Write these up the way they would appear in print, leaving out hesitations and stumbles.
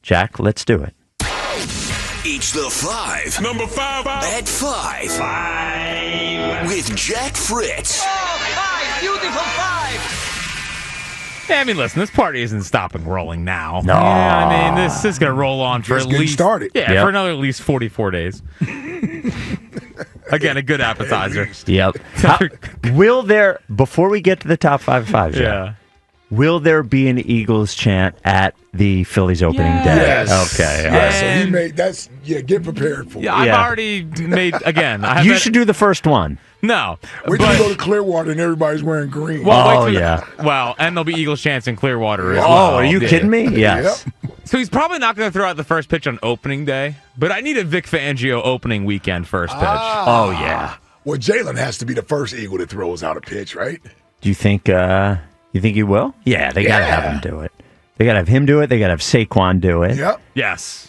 Jack, let's do it. It's the 5. Number 5. At 5. 5. With Jack Fritz. Oh, 5. Beautiful 5. Yeah, I mean, listen, this party isn't stopping rolling now. No. Yeah, I mean, this is going to roll on for Just at getting least started. Yeah, Yep. for another at least 44 days. Again, a good appetizer. Yep. Will there, before we get to the top 5 fives, Yeah. will there be an Eagles chant at the Phillies opening day? Yes. Okay. all Yeah, right. so he made that's get prepared for it. Yeah, I've Yeah. already made, again. I have You that- should do the first one. No. Wait till but- you go to Clearwater and everybody's wearing green. well, Oh, wait till yeah. Well, and there'll be Eagles chants in Clearwater as Oh, well. are you Yeah. kidding me? Yes. Yep. So he's probably not going to throw out the first pitch on opening day, but I need a Vic Fangio opening weekend first pitch. Oh, yeah. Well, Jalen has to be the first Eagle that throws out a pitch, right? Do you think he will? Yeah, they got to have him do it. They got to have him do it. They got to have Saquon do it. Yep. Yes.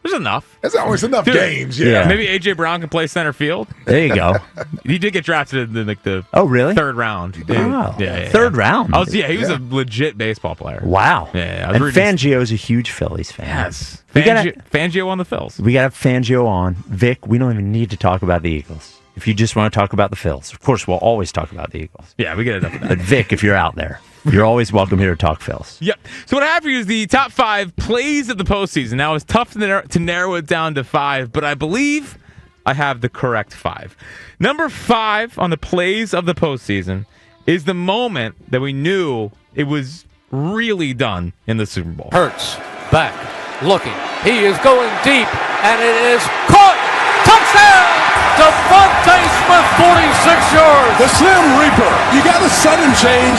There's enough. That's always enough Dude, games. yeah. Yeah. Maybe A.J. Brown can play center field. There you go. He did get drafted in the Oh, really? third round. Oh, Yeah. third round. He was a legit baseball player. Wow. Yeah, I was And reading- Fangio's a huge Phillies fan. Yes. We gotta- Fangio on the Phils. We got to have Fangio on. Vic, we don't even need to talk about the Eagles. If you just want to talk about the Phils, of course, we'll always talk about the Eagles. Yeah, we get enough of that. But Vic, if you're out there, you're always welcome here to talk Phils. Yep. So what I have for you is the top 5 plays of the postseason. Now, it's tough to narrow it down to 5, but I believe I have the correct 5. Number 5 on the plays of the postseason is the moment that we knew it was really done in the Super Bowl. Hurts back, looking. He is going deep, and it is caught. Touchdown! Devontae Smith, 46 yards. The Slim Reaper. You got a sudden change.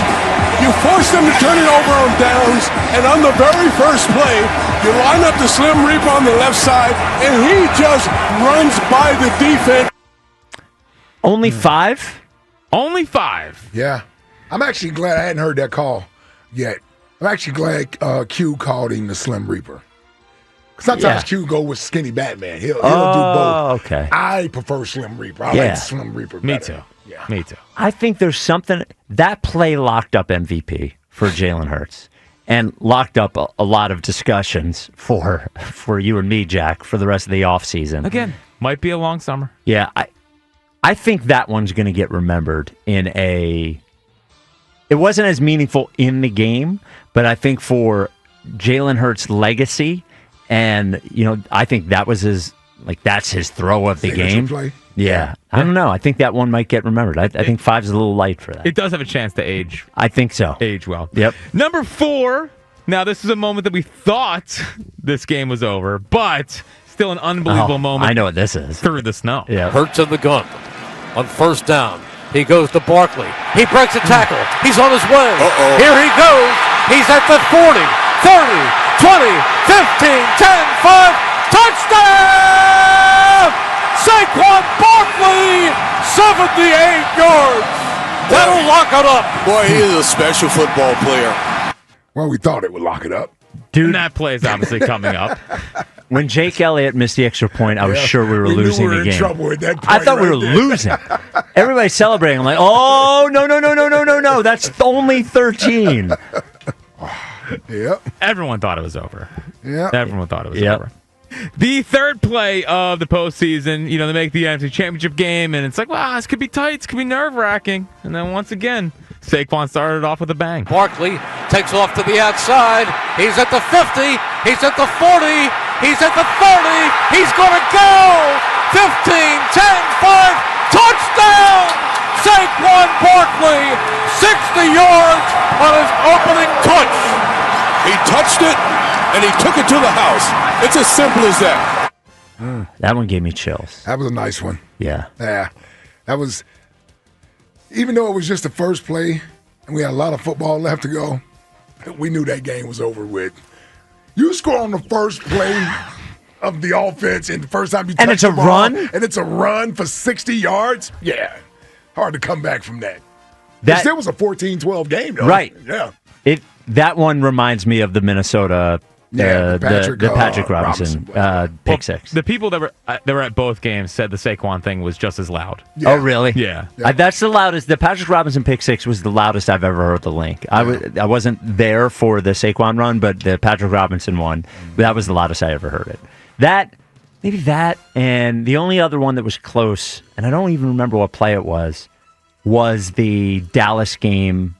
You force them to turn it over on downs, and on the very first play, you line up the Slim Reaper on the left side, and he just runs by the defense. Only 5? Only 5. Yeah. I'm actually glad I hadn't heard that call yet. I'm actually glad Q called him the Slim Reaper. Sometimes Q go with Skinny Batman. He'll do both. Okay. I prefer Slim Reaper. I like Slim Reaper better. Me too. Yeah. Me too. I think there's something that play locked up MVP for Jalen Hurts and locked up a lot of discussions for you and me, Jack, for the rest of the offseason. Again, might be a long summer. Yeah, I think that one's going to get remembered in a. It wasn't as meaningful in the game, but I think for Jalen Hurts' legacy, and I think that was that's his throw of the Signature game. play? Yeah, I don't know. I think that one might get remembered. I think 5's a little light for that. It does have a chance to age I think so. well. Yep. Number 4. Now, this is a moment that we thought this game was over, but still an unbelievable moment. I know what this is. Through the snow. Yeah. Hurts in the gun on first down. He goes to Barkley. He breaks a tackle. He's on his way. Here he goes. He's at the 40, 30, 20, 15, 10, 5. Touchdown! Saquon Barkley, 78 yards. That'll lock it up. Boy, he is a special football player. Well, we thought it would lock it up. Dude, And that play is obviously coming up. when Jake Elliott missed the extra point, I was sure we were knew losing we were the game. in trouble at that point. I thought we were losing. Everybody's celebrating. I'm like, oh, no. That's only 13. Yep. Everyone thought it was over. Yep. Everyone thought it was Yep. over. The third play of the postseason, they make the NFC Championship game, and it's like, wow, this could be tight. This could be nerve-wracking. And then once again, Saquon started off with a bang. Barkley takes off to the outside. He's at the 50. He's at the 40. He's at the 30. He's going to go. 15, 10, 5. Touchdown! Saquon Barkley, 60 yards on his opening touch. He touched it, and he took it to the house. It's as simple as that. That one gave me chills. That was a nice one. Yeah. Yeah. That was, even though it was just the first play and we had a lot of football left to go, we knew that game was over with. You score on the first play of the offense and the first time you touch And it's a the ball, run? and it's a run for 60 yards? Yeah. Hard to come back from that. That It still was a 14-12 game, though. Right. Yeah. That one reminds me of the Minnesota Yeah, the Patrick Robinson pick six. The people that were at both games said the Saquon thing was just as loud. Yeah. Oh, really? Yeah. That's the loudest. The Patrick Robinson pick six was the loudest I've ever heard the link. I wasn't there for the Saquon run, but the Patrick Robinson one, that was the loudest I ever heard it. Maybe that, and the only other one that was close, and I don't even remember what play it was the Dallas game.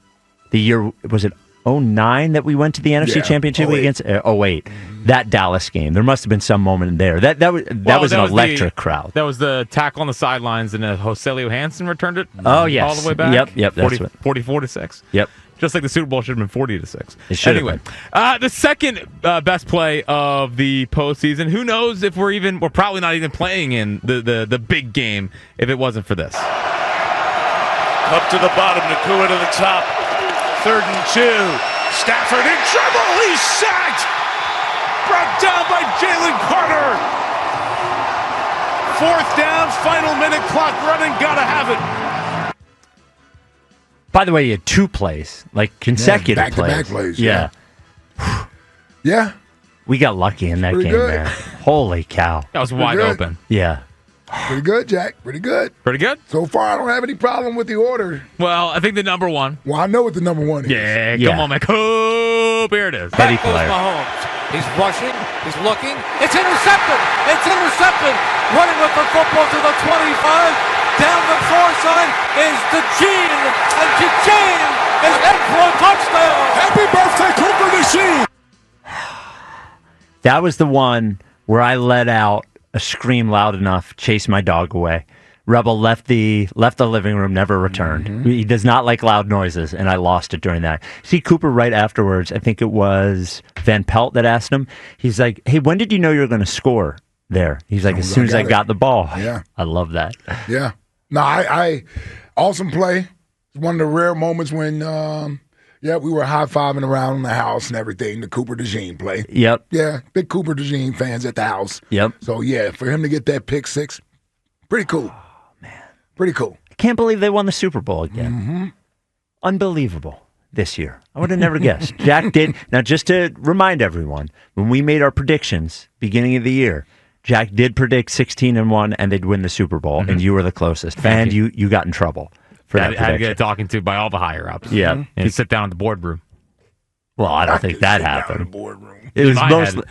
The year, was it 2009 that we went to the NFC Championship against? 08. That Dallas game. There must have been some moment in there. That was an electric crowd. That was the tackle on the sidelines, and Joselio Hansen returned it. Oh, yes. All the way back. Yep. 44-6. Yep. Just like the Super Bowl should have been 40-6. It should anyway, the second best play of the postseason. Who knows if we're probably not even playing in the big game if it wasn't for this. Up to the bottom, Nakua to the top. 3rd and 2. Stafford in trouble. He's sacked. Brought down by Jalen Carter. 4th down, final minute clock running. Gotta have it. By the way, you had 2 plays, like consecutive back-to-back plays. Yeah. Yeah. We got lucky in that Pretty game, good. man. Holy cow. That was wide good. open. Yeah. Pretty good, Jack. Pretty good. Pretty good? So far, I don't have any problem with the order. Well, I think the number one. Well, I know what the number 1 is. Yeah, Yeah. come on, man. Oh, here it is. Betty Back goes player. Mahomes. He's rushing. He's looking. It's intercepted. It's intercepted. Running with the football to the 25. Down the far side is DeGene. And DeGene is in for a touchdown. Happy birthday, Cooper DeGene! That was the one where I let out a scream loud enough, chased my dog away. Rebel left the living room, never returned. Mm-hmm. He does not like loud noises, and I lost it during that. See Cooper right afterwards. I think it was Van Pelt that asked him. He's like, "Hey, when did you know you were going to score there?" He's like, "As soon as I got the ball." Yeah. I love that. Yeah. No, I awesome play. It's one of the rare moments when, we were high-fiving around the house and everything, the Cooper DeGene play. Yep. Yeah, big Cooper DeGene fans at the house. Yep. So, yeah, for him to get that pick six, pretty cool. Oh, man. Pretty cool. I can't believe they won the Super Bowl again. Mm-hmm. Unbelievable this year. I would have never guessed. Jack did. Now, just to remind everyone, when we made our predictions beginning of the year, Jack did predict 16-1 and they'd win the Super Bowl, and you were the closest. Fan, you got in trouble for that I had to prediction. get talking to by all the higher ups. Yeah. And sit down in the boardroom. Well, I don't think that Sit down in happened. the boardroom. It was my mostly.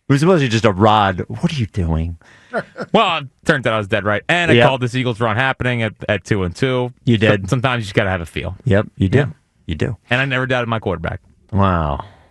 It was mostly just a Rod. What are you doing? Well, it turned out I was dead right. And I called this Eagles run happening at 2-2. You did. Sometimes you just got to have a feel. Yep, you do. Yeah. You do. And I never doubted my quarterback. Wow.